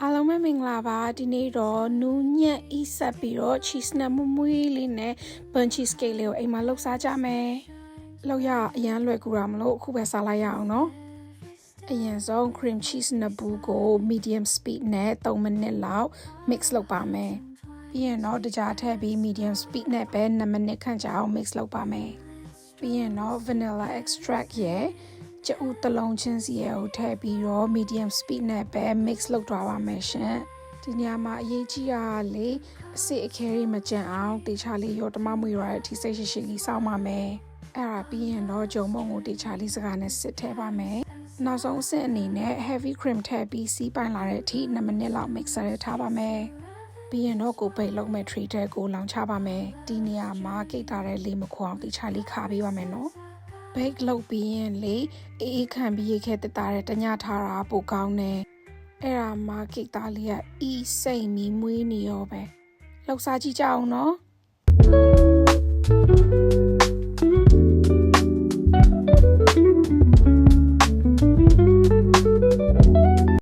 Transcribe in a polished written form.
အားလုံးပဲမင်္ဂလာပါဒီနေ့တော့နူးညံ့ဤဆက်ပြီးတော့ cheese နဲ့မမွေးလေးနဲ့ bun cheese cake လေးကိုအိမ်မှာလှုပ်စားကြမယ်လောက်ရအရန်လွယ်ကူတာမလို့အခုပဲစားလိုက်ရအောင်နော်အရင်ဆုံး cream cheese နှစ်ဘူးကို medium speed နဲ့3မိနစ်လောက် mix လုပ်ပါမယ်ပြီးရင်တော့တကြားထည့်ပြီး medium speed နဲ့ပဲ2မိနစ်ခန့်ကြာအောင် mix လုပ်ပါမယ်ပြီးရင်တော့ vanilla extract ရဲ့ကျဦးတစ်လုံးချင်းစီရဲ့ကိုထည့်ပြီးတော့ medium speed နဲ့ပဲ mix လုပ်သွားပါမယ်ရှင်ဒီညမှာအရေးကြီးတာလေအစစ်အခဲတွေမကြံအောင်တေချာလေးရောတမမွေရတဲ့အထိစိတ်ရှိရှိလေးစောင့်ပါမယ်အဲ့ဒါပြီးရင်တော့ဂျုံမုံကိုတေချာလေးစကားနဲ့စစ်ထည့်ပါမယ်နောက်ဆုံးအဆင့်အနေနဲ့ heavy cream ထည့်ပြီးစီးပိုင်လာတဲ့အထိ2မိနစ်လောက် mixer ထဲထားပါမယ်ပြီးရင်တော့ကိုပိတ်လုံးမဲ့ tray ထဲကိုလောင်ချပါမယ်ဒီနေရာမှာကိတ်ထားတဲ့လေးမခွအောင်တေချာလေးခါပေးပါမယ်နော်bake လုပ်ပြီးရင်လေအေးခံပြီးရခဲ့တက်တာတဲ့တညထားတာပိုကောင်းတယ်အဲ့ဒါမှကိတ်သားလေးကဤစိတ်မီမွေးနေရောပဲလှုပ်ရှားကြည့်ကြအောင်နော်